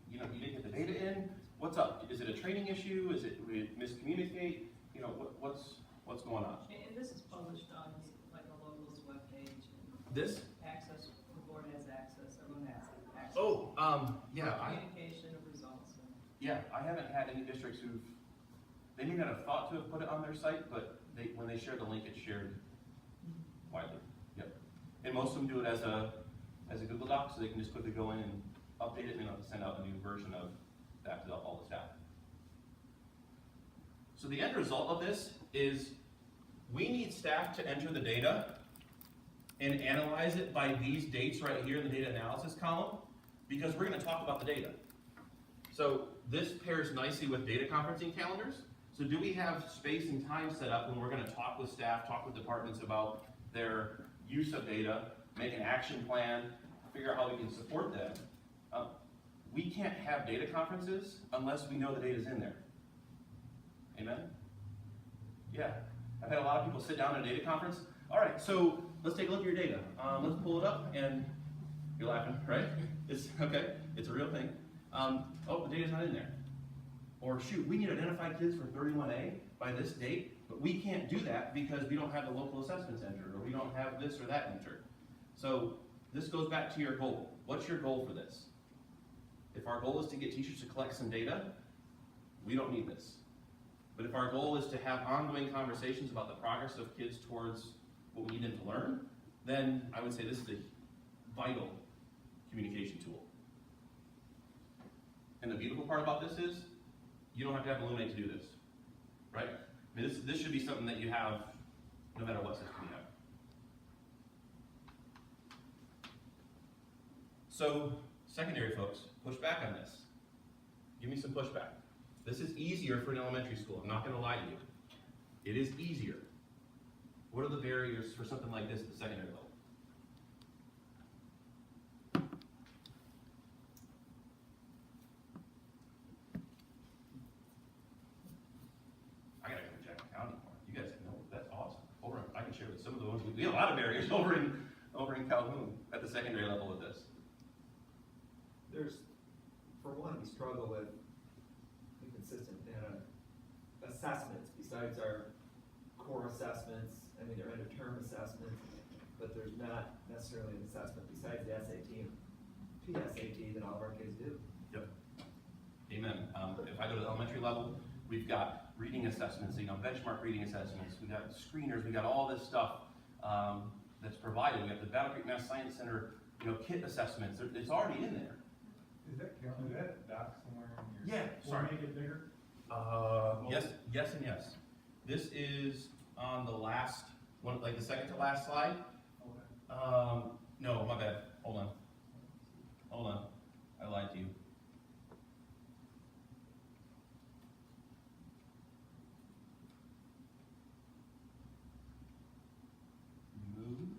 you know, you didn't get the data in. What's up? Is it a training issue? Is it we miscommunicate? You know, what's going on? And this is published on like a local's webpage. This? Access, the board has access, everyone has access. Oh, yeah. Communication of results. Yeah, I haven't had any districts they may not have thought to have put it on their site, but when they share the link, it's shared widely. Yep. And most of them do it as a Google Doc, so they can just quickly go in and update it, and they don't have to send out a new version of that to all the staff. So the end result of this is we need staff to enter the data and analyze it by these dates right here in the data analysis column, because we're going to talk about the data. So this pairs nicely with data conferencing calendars. So do we have space and time set up when we're going to talk with staff, talk with departments about their use of data, make an action plan, figure out how we can support them? We can't have data conferences unless we know the data's in there. Amen? Yeah. I've had a lot of people sit down at a data conference. All right, so let's take a look at your data. Let's pull it up, and you're laughing, right? It's okay. It's a real thing. Oh, the data's not in there. Or shoot, we need to identify kids for 31A by this date, but we can't do that because we don't have the local assessments entered, or we don't have this or that entered. So this goes back to your goal. What's your goal for this? If our goal is to get teachers to collect some data, we don't need this. But if our goal is to have ongoing conversations about the progress of kids towards what we need them to learn, then I would say this is a vital communication tool. And the beautiful part about this is, you don't have to have Illuminate to do this, right? I mean, this should be something that you have no matter what system you have. So, secondary folks, push back on this. Give me some pushback. This is easier for an elementary school, I'm not gonna lie to you. It is easier. What are the barriers for something like this at the secondary level? I gotta go to Jackson County more. You guys know, that's awesome. I can share with some of the ones, we have a lot of barriers over in Calhoun at the secondary level with this. There's, for one, we struggle with inconsistent data assessments besides our core assessments. I mean, they're end-of-term assessments, but there's not necessarily an assessment besides the SAT and PSAT that all of our kids do. Yep. Amen. If I go to the elementary level, we've got reading assessments, benchmark reading assessments, we've got screeners, we've got all this stuff that's provided. We have the Battle Creek Math Science Center, kit assessments. It's already in there. Is that doc somewhere in your? Yeah, Will sorry. it make it bigger? Yes and yes. This is on the last one, like the second to last slide. Okay. No, my bad. Hold on. I lied to you. Move.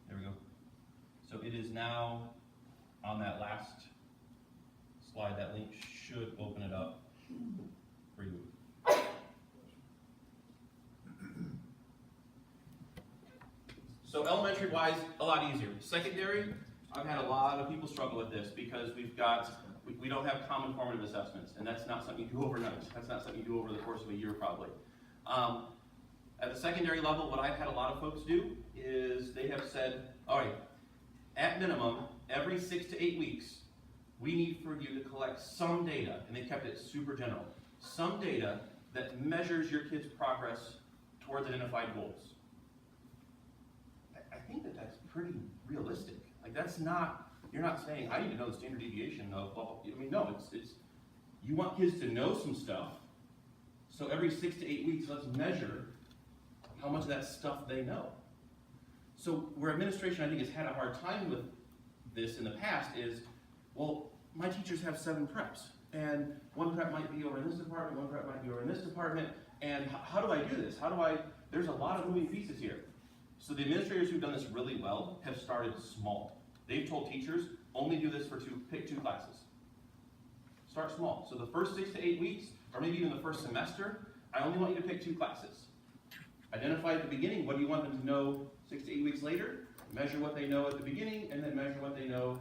There we go. So it is now on that last slide. That link should open it up for you. So elementary wise, a lot easier. Secondary, I've had a lot of people struggle with this because we don't have common formative assessments, and that's not something you do overnight. That's not something you do over the course of a year probably. At the secondary level, what I've had a lot of folks do is they have said, all right, at minimum, every 6 to 8 weeks, we need for you to collect some data, and they kept it super general, some data that measures your kids' progress towards identified goals. I think that that's pretty realistic. Like that's not, you're not saying, I need to know the standard deviation of blah, blah. I mean, no, it's you want kids to know some stuff, so every 6 to 8 weeks, let's measure how much of that stuff they know. So where administration, I think, has had a hard time with this in the past is, well, my teachers have 7 preps, and one prep might be over in this department, one prep might be over in this department, and how do I do this? There's a lot of moving pieces here. So the administrators who've done this really well have started small. They've told teachers, only do this pick 2 classes. Start small. So the first 6 to 8 weeks, or maybe even the first semester, I only want you to pick 2 classes. Identify at the beginning, what do you want them to know 6 to 8 weeks later? Measure what they know at the beginning, and then measure what they know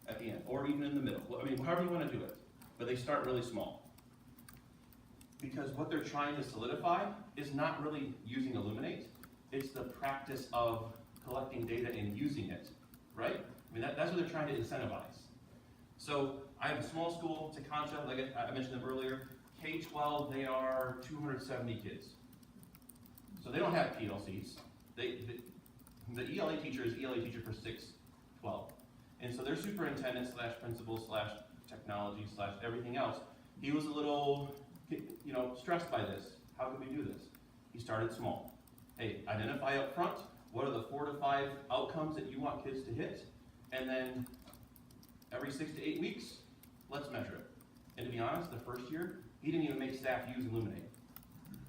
at the end, or even in the middle. I mean, however you want to do it. But they start really small. Because what they're trying to solidify is not really using Illuminate, it's the practice of collecting data and using it, right? I mean, that's what they're trying to incentivize. So I have a small school, Teconcha, like I mentioned them earlier. K-12, they are 270 kids. So they don't have PLCs. The ELA teacher is ELA teacher for 6-12. And so their superintendent / principal / technology / everything else, he was a little, stressed by this. How can we do this? He started small. Hey, identify up front, what are the 4 to 5 outcomes that you want kids to hit? And then every 6 to 8 weeks, let's measure it. And to be honest, the first year, he didn't even make staff use Illuminate.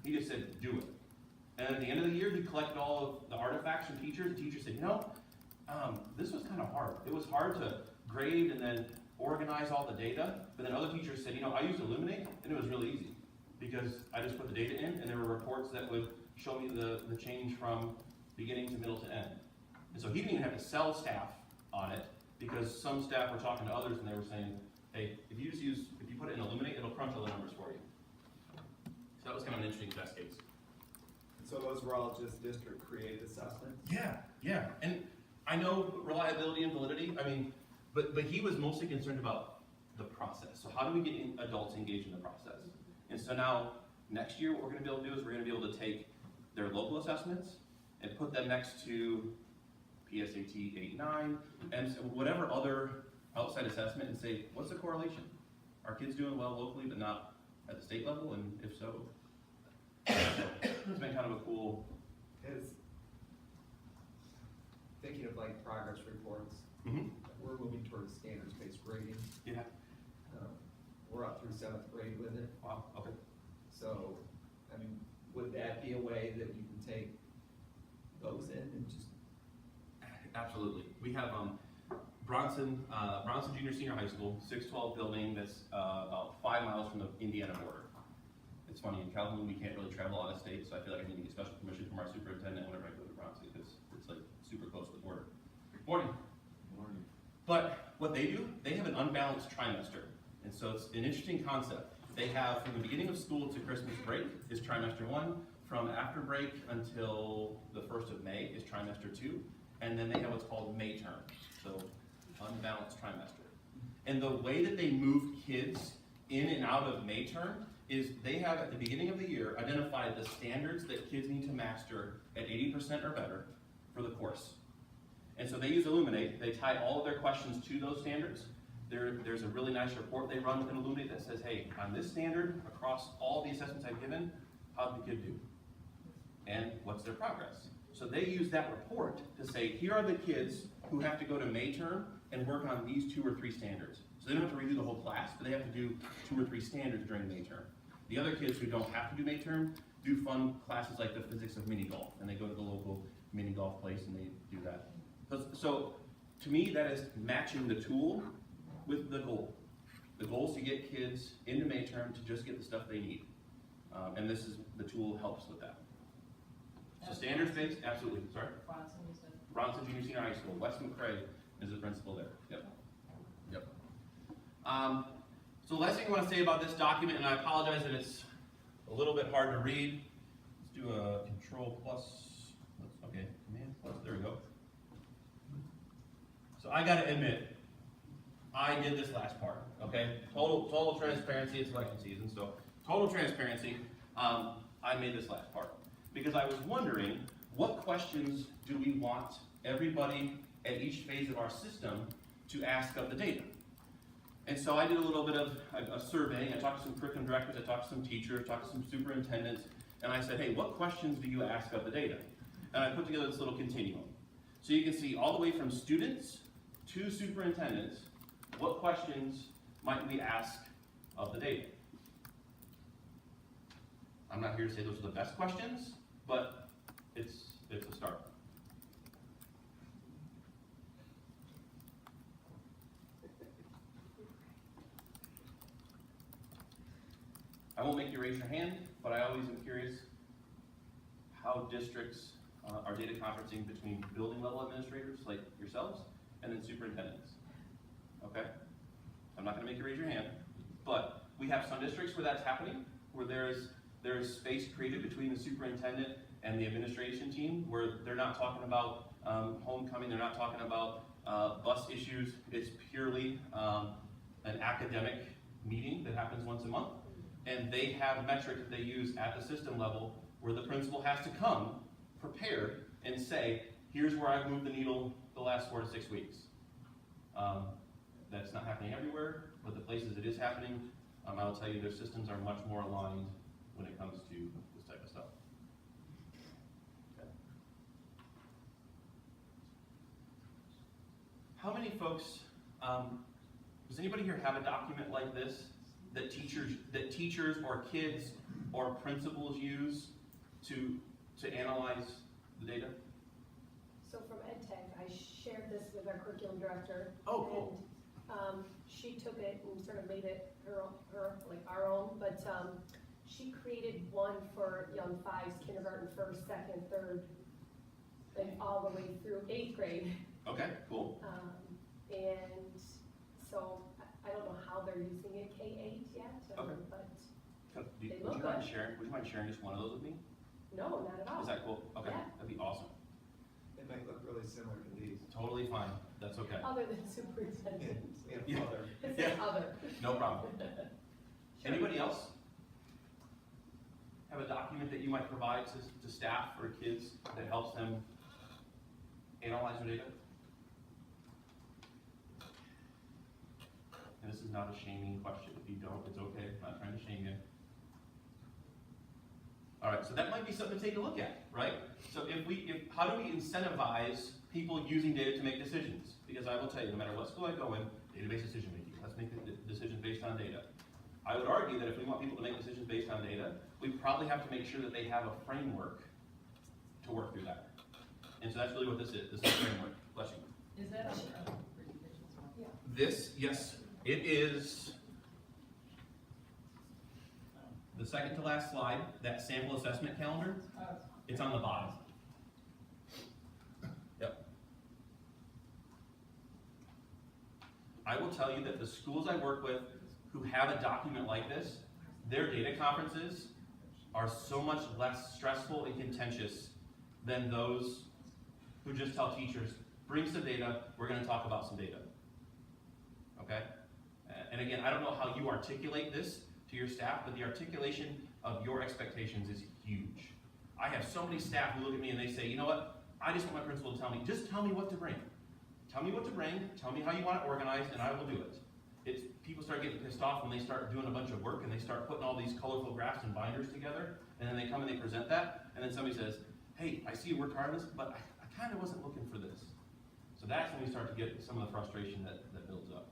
He just said, do it. And at the end of the year, he collected all of the artifacts from teachers. The teachers said, this was kind of hard. It was hard to grade and then organize all the data. But then other teachers said, I used Illuminate, and it was really easy. because I just put the data in, and there were reports that would show me the change from beginning to middle to end. And so he didn't even have to sell staff on it, because some staff were talking to others and they were saying, hey, if you put it in Illuminate, it'll crunch all the numbers for you. So that was kind of an interesting test case. So those were all just district created assessments? Yeah, and I know reliability and validity, I mean, but he was mostly concerned about the process. So how do we get adults engaged in the process? And so now, next year, what we're gonna be able to do is we're gonna be able to take their local assessments and put them next to PSAT 8, 9, and whatever other outside assessment, and say, what's the correlation? Are kids doing well locally but not at the state level, and if so? It's been kind of a cool. Is, thinking of like progress reports, Mm-hmm. we're moving towards standards-based grading. Yeah. We're up through 7th grade with it. Wow, okay. So, I mean, would that be a way that you can take those in and just? Absolutely. We have Bronson Junior Senior High School, 612 building that's about 5 miles from the Indiana border. It's funny, in Calhoun we can't really travel out of state, so I feel like I need to get special permission from our superintendent whenever I go to Bronson, because it's like super close to the border. Morning. Morning. But what they do, they have an unbalanced trimester. And so it's an interesting concept. They have, from the beginning of school to Christmas break is trimester 1, from after break until the 1st of May is trimester 2, and then they have what's called May term, so unbalanced trimester. And the way that they move kids in and out of May term is they have, at the beginning of the year, identified the standards that kids need to master at 80% or better for the course. And so they use Illuminate. They tie all of their questions to those standards. There's a really nice report they run within Illuminate that says, hey, on this standard, across all the assessments I've given, how did the kid do? And what's their progress? So they use that report to say, here are the kids who have to go to May term and work on these 2 or 3 standards. So they don't have to redo the whole class, but they have to do 2 or 3 standards during May term. The other kids who don't have to do May term do fun classes like the physics of mini golf, and they go to the local mini golf place and they do that. So to me, that is matching the tool with the goal. The goal is to get kids into May term to just get the stuff they need. And this is, the tool helps with that. So standards-based, absolutely, sorry? Bronson, you said? Bronson Junior Senior High School, Wes McCrae is the principal there, yep. So the last thing I want to say about this document, and I apologize that it's a little bit hard to read. Let's do a Control plus, okay, Command plus, there we go. So I gotta admit, I did this last part, okay? Total transparency, it's election season, so total transparency, I made this last part. Because I was wondering, what questions do we want everybody at each phase of our system to ask of the data? And so I did a little bit of a surveying. I talked to some curriculum directors, I talked to some teachers, talked to some superintendents, and I said, hey, what questions do you ask of the data? And I put together this little continuum. So you can see all the way from students to superintendents, what questions might we ask of the data? I'm not here to say those are the best questions, but it's a start. I won't make you raise your hand, but I always am curious how districts are data conferencing between building level administrators like yourselves and then superintendents. Okay? I'm not going to make you raise your hand, but we have some districts where that's happening, where there's space created between the superintendent and the administration team, where they're not talking about homecoming, they're not talking about bus issues. It's purely an academic meeting that happens once a month. And they have metrics that they use at the system level where the principal has to come prepared and say, here's where I've moved the needle the last 4 to 6 weeks. That's not happening everywhere, but the places it is happening, I will tell you their systems are much more aligned when it comes to this type of stuff. Okay. How many folks, does anybody here have a document like this that teachers or kids or principals use to analyze the data? So from EdTech, I shared this with our curriculum director. Oh, cool. And she took it and sort of made it her like our own, but she she created one for young fives, kindergarten, first, second, third, and all the way through 8th grade. Okay, cool. And so, I don't know how they're using it K-8 yet, Okay. but Would They you look mind good. sharing, would you mind sharing just one of those with me? no, not at all. Is that cool? Okay, Yeah. that'd be awesome. It might look really similar to these. Totally fine, that's okay. Other than superintendent. Yeah. Other. It's Yeah. an other. No problem. Sure. Anybody else have a document that you might provide to staff or kids that helps them analyze their data? And this is not a shaming question. If you don't, it's okay. I'm not trying to shame you. All right, so that might be something to take a look at, right? So how do we incentivize people using data to make decisions? Because I will tell you, no matter what school I go in, database decision making. Let's make the decisions based on data. I would argue that if we want people to make decisions based on data, we probably have to make sure that they have a framework to work through that. And so that's really what this is. This is a framework. Bless you. Is that on your other presentation as well? Yeah. This, yes, it is the second to last slide, that sample assessment calendar. Oh, It's on the bottom. Yep. I will tell you that the schools I work with who have a document like this, their data conferences are so much less stressful and contentious than those who just tell teachers, bring some data, we're gonna talk about some data. Okay? And again, I don't know how you articulate this to your staff, but the articulation of your expectations is huge. I have so many staff who look at me and they say, you know what, I just want my principal to tell me, just tell me what to bring. Tell me what to bring, tell me how you want it organized, and I will do it. People start getting pissed off when they start doing a bunch of work and they start putting all these colorful graphs and binders together, and then they come and they present that, and then somebody says, hey, I see you worked hard on this, but I kind of wasn't looking for this. So that's when we start to get some of the frustration that builds up.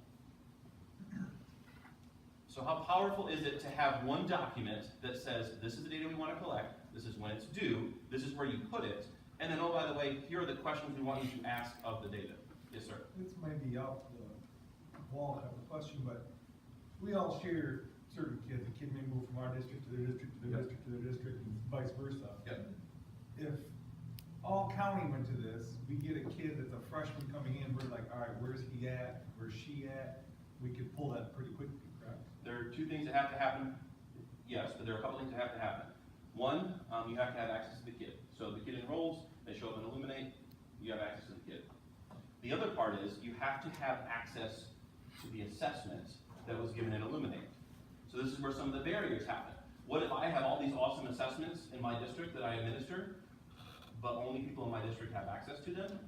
So how powerful is it to have one document that says, this is the data we want to collect, this is when it's due, this is where you put it, and then, oh, by the way, here are the questions we want you to ask of the data. Yes, sir. This might be out the wall type of question, but we all share certain kids. A kid may move from our district to their district, to their Yep. district, to their district, and vice versa. Yep. If all county went to this, we get a kid that's a freshman coming in, we're like, all right, where's he at? Where's she at? We could pull that pretty quickly, correct? There are two things that have to happen. Yes, but there are a couple things that have to happen. One, you have to have access to the kid. So the kid enrolls, they show up and Illuminate, you have access to the kid. The other part is you have to have access to the assessment that was given in Illuminate. So this is where some of the barriers happen. What if I have all these awesome assessments in my district that I administer, but only people in my district have access to them?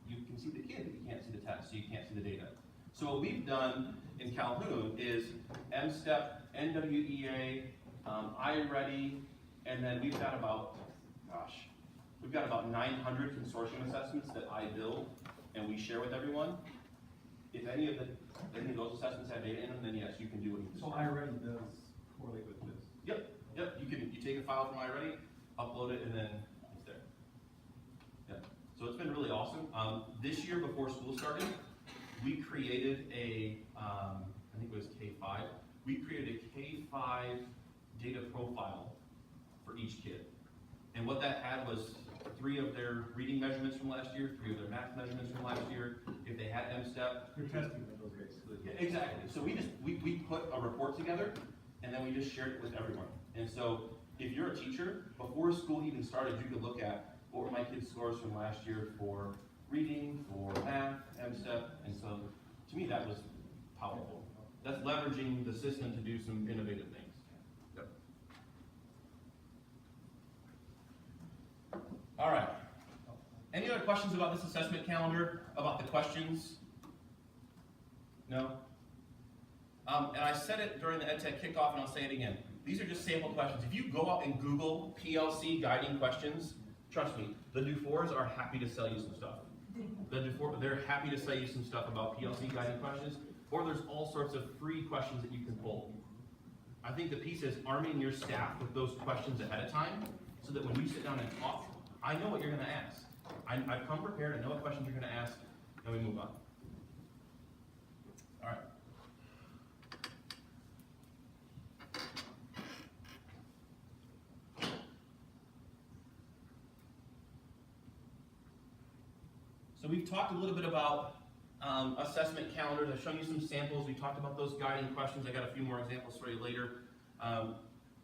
You can see the kid, but you can't see the test, so you can't see the data. So what we've done in Calhoun is M-STEP, NWEA, iReady, and then we've got about, we've got about 900 consortium assessments that I build and we share with everyone. If any of those assessments have data in them, then yes, you can do what you So iReady does correlate with this. Yep. You take a file from iReady, upload it, and then it's there. Yep. So it's been really awesome. This year before school started, we created I think it was K5. We created a K5 data profile for each kid. And what that had was 3 of their reading measurements from last year, 3 of their math measurements from last year. If they had M-STEP. You're testing with those guys. Yeah, exactly. So we put a report together and then we just shared it with everyone. And so if you're a teacher, before school even started, you could look at what were my kids' scores from last year for reading, for math, M-STEP, and so to me that was powerful. That's leveraging the system to do some innovative things. Yep. All right. Any other questions about this assessment calendar, about the questions? No? And I said it during the EdTech kickoff and I'll say it again. These are just sample questions. If you go out and Google PLC guiding questions, trust me, the Dufours are happy to sell you some stuff. They're happy to sell you some stuff about PLC guiding questions, or there's all sorts of free questions that you can pull. I think the piece is arming your staff with those questions ahead of time, so that when you sit down and talk, I know what you're gonna ask. I've come prepared, I know what questions you're gonna ask, and we move on. All right. So we've talked a little bit about assessment calendars. I've shown you some samples. We talked about those guiding questions. I got a few more examples for you later.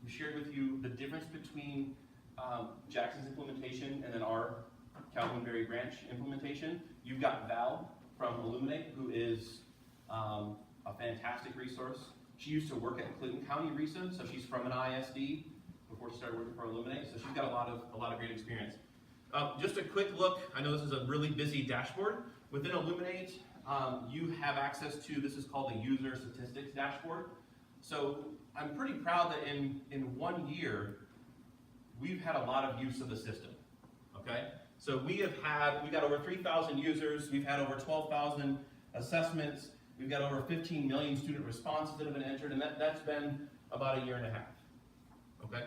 We shared with you the difference between Jackson's implementation and then our Calvin-Berry branch implementation. You've got Val from Illuminate, who is a fantastic resource. She used to work at Clinton County RESA, so she's from an ISD before she started working for Illuminate, so she's got a lot of great experience. Just a quick look, I know this is a really busy dashboard. Within Illuminate, you have access to, this is called the user statistics dashboard. So I'm pretty proud that in 1 year, we've had a lot of use of the system, okay? So we got over 3,000 users, we've had over 12,000 assessments, we've got over 15 million student responses that have been entered, and that's been about 1.5 years, okay?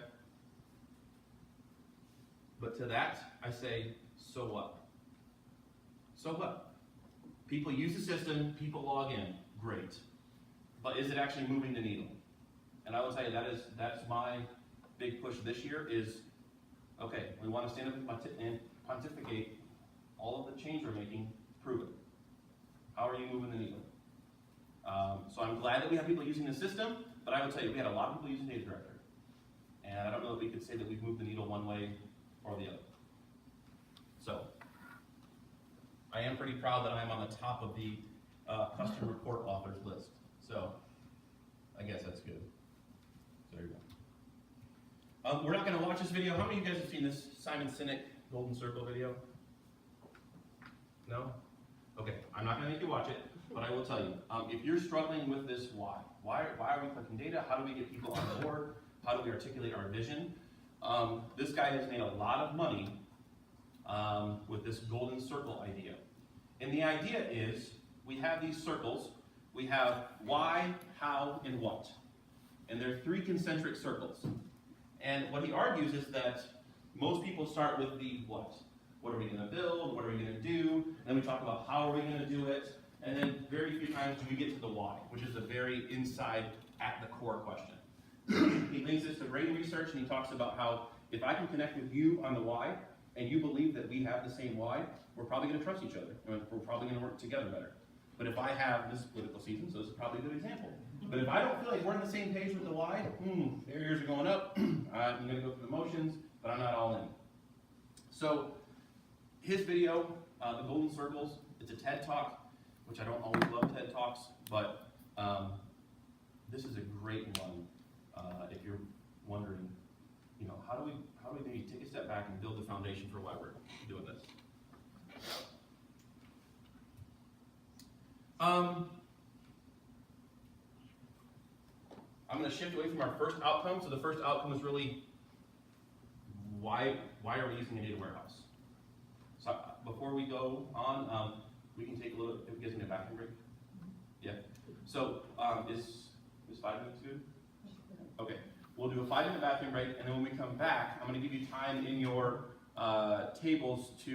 But to that, I say, so what? So what? People use the system, people log in, great. But is it actually moving the needle? And I will tell you, that's my big push this year is, okay, we want to stand up and pontificate all of the change we're making, prove it. How are you moving the needle? So I'm glad that we have people using the system, but I would tell you, we had a lot of people using Data Director. And I don't know if we could say that we've moved the needle one way or the other. So, I am pretty proud that I'm on the top of the custom report authors list. So, I guess that's good. So there you go. We're not going to watch this video. How many of you guys have seen this Simon Sinek Golden Circle video? No? Okay, I'm not going to make you watch it, but I will tell you. If you're struggling with this why are we collecting data? How do we get people on board? How do we articulate our vision? This guy has made a lot of money with this golden circle idea. And the idea is, we have these circles. We have why, how, and what. And they're 3 concentric circles. And what he argues is that most people start with the what. What are we going to build? What are we going to do? And then we talk about how are we going to do it? And then very few times do we get to the why, which is the very inside, at the core question. He links this to brain research, and he talks about how if I can connect with you on the why, and you believe that we have the same why, we're probably going to trust each other, and we're probably going to work together better. But if I have this political season, so this is probably a good example. But if I don't feel like we're on the same page with the why, barriers are going up, I'm going to go through the motions, but I'm not all in. So his video, The Golden Circles, it's a TED Talk, which I don't always love TED Talks, but this is a great one if you're wondering, how do we maybe take a step back and build the foundation for why we're doing this. I'm going to shift away from our first outcome. So the first outcome is really why are we using a data warehouse? So before we go on, we can take a little. If you guys need a bathroom break, yeah. So is 5 minutes good? Okay, we'll do a 5-minute bathroom break, and then when we come back, I'm going to give you time in your tables to